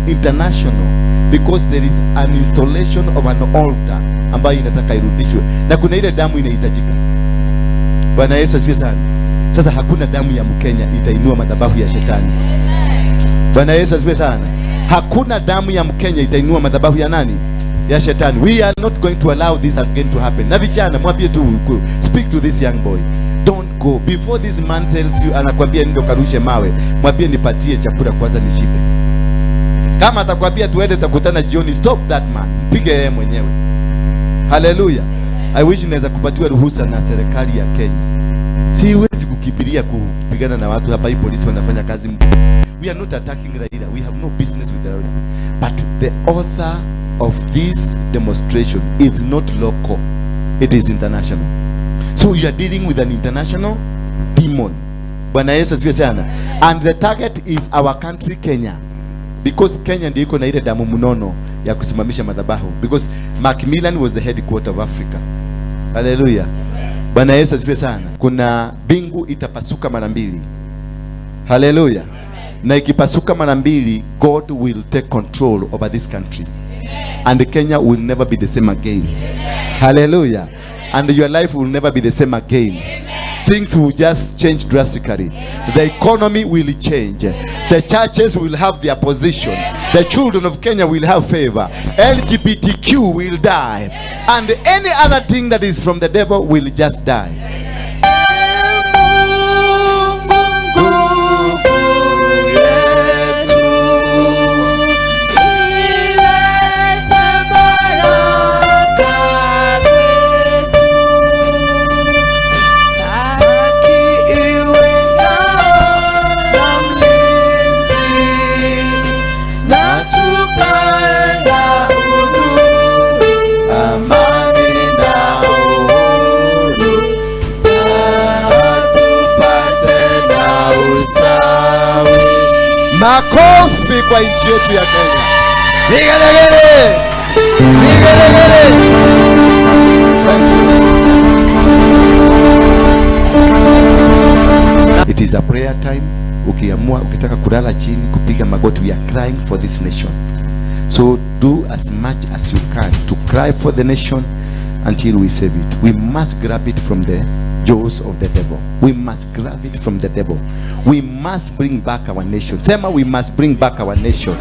international because there is an installation of an altar ambayo inataka irudishwe, na kuna ile damu inahitajika. Bwana Yesu asifiwe sana. Sasa hakuna damu ya Mkenya itainua madhabahu ya shetani. Bwana Yesu asifiwe sana. Hakuna damu ya Mkenya itainua madhabahu ya nani? Ya shetani. We are not going to allow this again to happen. Na vijana mwambie tu, speak to this young boy. Don't go before this man tells you, anakuambia ndio karushe mawe, mwambie nipatie chakula kwanza nishibe. Kama atakwambia tuende tukutana jioni, stop that man, mpige yeye mwenyewe. Hallelujah. I wish inaweza kupatiwa ruhusa na serikali ya Kenya. Siwezi kukibiria kupigana na watu hapa. Hii polisi wanafanya kazi. We are not attacking Raila. We have no business with Raila. But the author of this demonstration is not local. It is international. So you are dealing with an international demon. Bwana Yesu asifiwe sana. And the target is our country Kenya. Because Kenya ndio iko na ile damu mnono ya kusimamisha madhabahu. Because Macmillan was the headquarter of Africa. Hallelujah. Bwana Yesu asifiwe sana. Kuna bingu itapasuka mara mbili. Hallelujah. Na ikipasuka mara mbili, God will take control over this country. And Kenya will never be the same again. Hallelujah. And your life will never be the same again. Things will just change drastically. The economy will change. The churches will have their position. The children of Kenya will have favor. LGBTQ will die. And any other thing that is from the devil will just die. Makofi kwa nchi yetu ya Kenya. Vigelegele. Vigelegele. It is a prayer time. Ukiamua, ukitaka kulala chini, kupiga magoti, we are crying for this nation. So do as much as you can to cry for the nation until we save it. We must grab it from the jaws of the devil. We must grab it from the devil. We must bring back our nation. Sema, we must bring back our nation.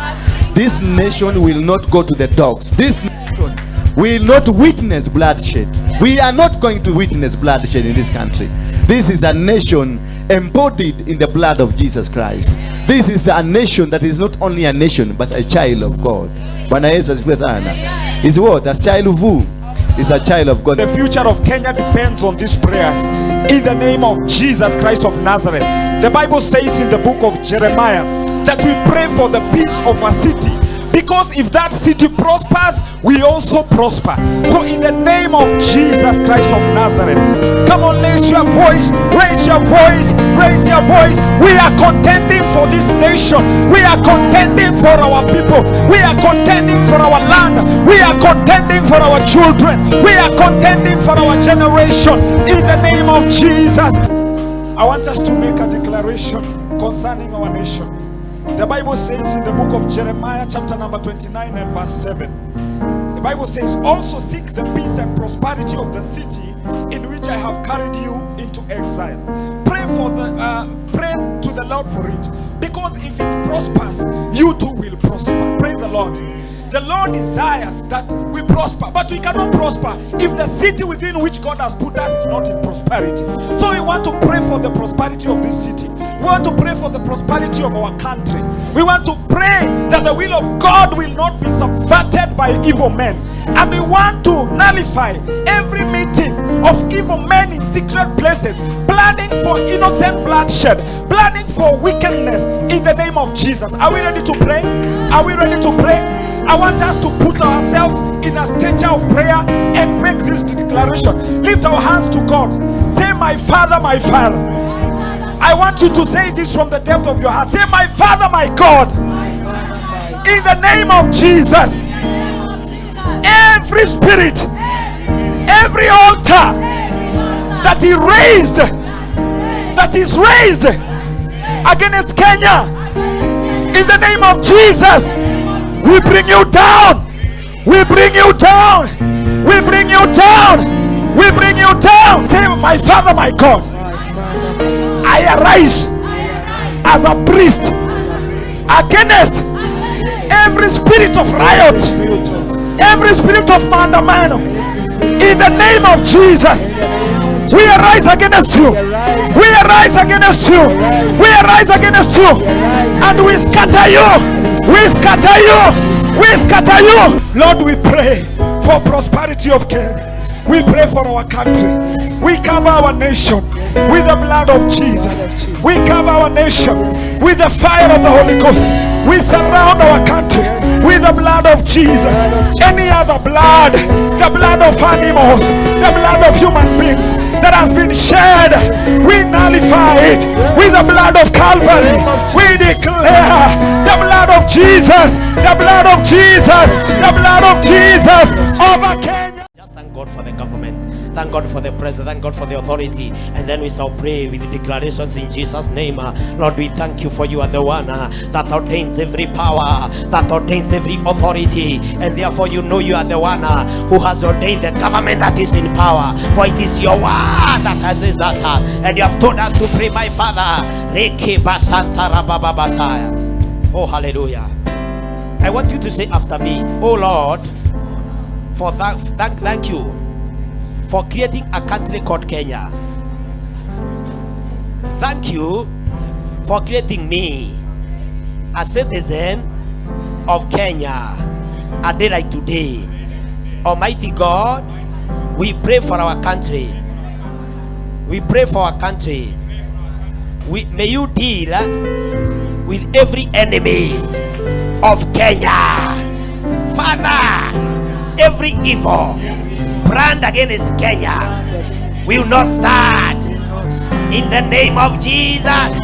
This nation will not go to the dogs. This nation will not witness bloodshed. We are not going to witness bloodshed in this country. This is a nation embodied in the blood of Jesus Christ. This is a nation that is not only a nation but a child of God. Bwana Yesu asifiwe sana. Is what? A child of who? Is a child of God. The future of Kenya depends on these prayers. In the name of Jesus Christ of Nazareth. The Bible says in the book of Jeremiah that we pray for the peace of our city. Because if that city prospers, we also prosper. So in the name of Jesus Christ of Nazareth, come on, raise your voice, raise your voice, raise your voice. We are contending for this nation. We are contending for our people. We are contending for our land. We are contending for our children. We are contending for our generation. In the name of Jesus. I want us to make a declaration concerning our nation. The Bible says in the book of Jeremiah chapter number 29 and verse 7. The Bible says, also seek the peace and prosperity of the city in which I have carried you into exile. Pray to the Lord for it, because if it prospers, you too will prosper. Praise the Lord. The Lord desires that we prosper, but we cannot prosper if the city within which God has put us is not in prosperity. So we want to pray for the prosperity of this city. We want to pray for the prosperity of our country. We want to pray that the will of God will not be subverted by evil men. And we want to nullify every meeting of evil men in secret places, planning for innocent bloodshed, planning for wickedness, in the name of Jesus. Are we ready to pray? Are we ready to pray? I want us to put ourselves in a stature of prayer and make this declaration. Lift our hands to God. Say, my Father, my Father. I want you to say this from the depth of your heart. Say, my Father, my God. In the name of Jesus. Every spirit, every altar that is raised against Kenya, in the name of Jesus, We bring you down. We bring you down. We bring you down. We bring you down. Say, my Father, my God, I arise as a priest against every spirit of riot, every spirit of mandamano. In the name of Jesus, we arise against you. We arise against you. We arise against you. And we scatter you. We scatter you. We scatter you. Lord, we pray for prosperity of Kenya. We pray for our country. We cover our nation with the blood of Jesus. We cover our nation with the fire of the Holy Ghost. We surround our country with the blood of Jesus. Any other blood, the blood of animals, the blood of human beings that has been shed, we nullify it with the blood of Calvary. We declare the blood of Jesus, the blood of Jesus, the blood of Jesus over Kenya. Just thank God for the government. Thank God for the president. Thank God for the authority. And then we shall pray with the declarations in Jesus' name. Lord, we thank you for you are the one that ordains every power, that ordains every authority. And therefore you know you are the one who has ordained the government that is in power. For it is your word that has said that. And you have told us to pray, my Father. Oh, hallelujah. I want you to say after me, oh Lord, for thank you for creating a country called Kenya. Thank you for creating me a citizen of Kenya a day like today. Almighty God, we pray for our country. We pray for our country. May you deal with every enemy of Kenya. Father, every evil brand against Kenya will not stand. In the name of Jesus.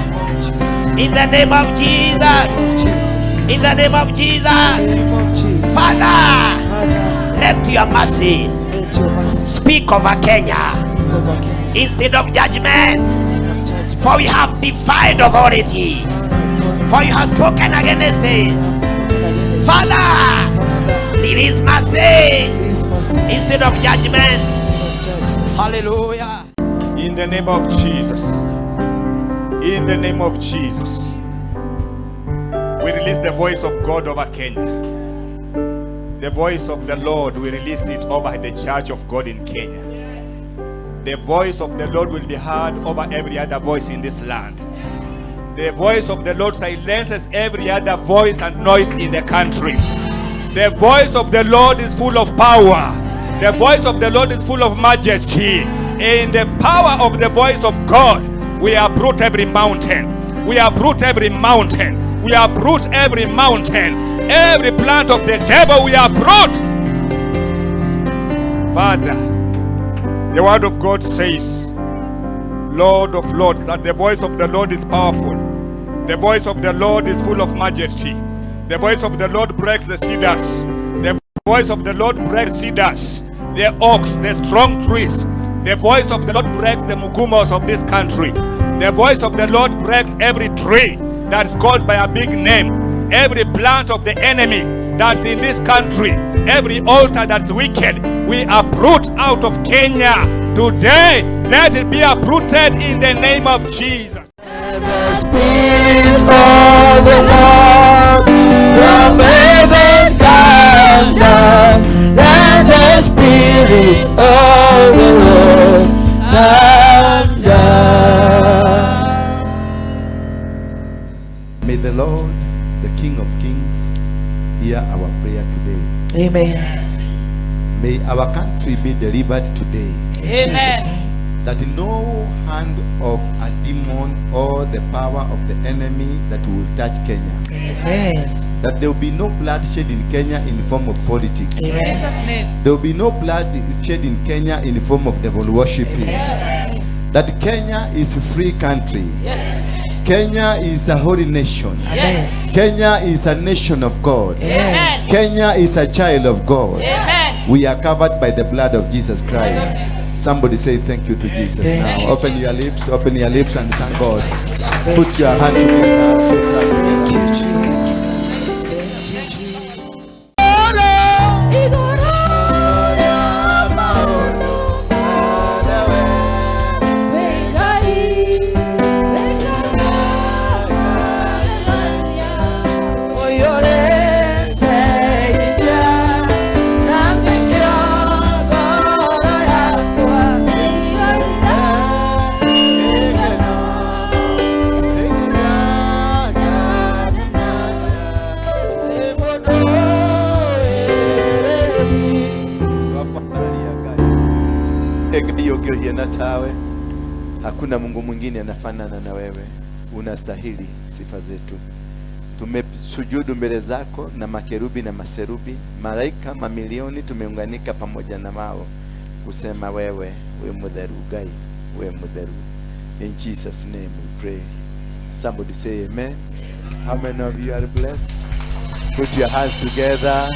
In the name of Jesus. In the name of Jesus. Father, let your mercy speak over Kenya instead of judgment. For we have divine authority. For you have spoken against it. Father, release mercy instead of judgment. Hallelujah. In the name of Jesus. In the name of Jesus. We release the voice of God over Kenya. The voice of the Lord, we release it over the church of God in Kenya. The voice of the Lord will be heard over every other voice in this land. The voice of the Lord silences every other voice and noise in the country. The voice of the Lord is full of power. The voice of the Lord is full of majesty. In the power of the voice of God, we uproot every mountain. We uproot every mountain. We uproot every mountain. Every plant of the devil we uproot. Father, the word of God says, Lord of Lords, that the voice of the Lord is powerful. The voice of the Lord is full of majesty. The voice of the Lord breaks the cedars. The voice of the Lord breaks cedars, the oaks, the strong trees. The voice of the Lord breaks the mugumos of this country. The voice of the Lord breaks every tree that's called by a big name. Every plant of the enemy that's in this country. Every altar that's wicked, we uproot out of Kenya. Today, let it be uprooted in the name of Jesus. The Spirit of the Lord, the heavens stand down. Let the Spirit of the Lord come down. May the Lord, the King of Kings, hear our prayer today. Amen. May our country be delivered today. Amen. That no hand of a demon or the power of the enemy that will touch Kenya. Amen. That there will be no bloodshed in Kenya in the form of politics. Amen. There will be no bloodshed in Kenya in the form of devil worshipping. Yes. That Kenya is a free country. Yes. Kenya is a holy nation. Yes. Kenya is a nation of God. Amen. Kenya is a child of God. Amen. We are covered by the blood of Jesus Christ. Somebody say thank you to Jesus Thank now. you. Open your lips and thank God. Put your hands together. Thank you, Jesus. Thank you, Jesus. ũngĩona tawe. Hakuna Mungu mwingine anafanana na wewe. Unastahili sifa zetu. Tumesujudu mbele zako na makerubi na maserubi, malaika mamilioni tumeunganika pamoja na wao kusema wewe mutheru Ngai, wewe mutheru. In Jesus name we pray. Somebody say amen. How many of you are blessed? Put your hands together.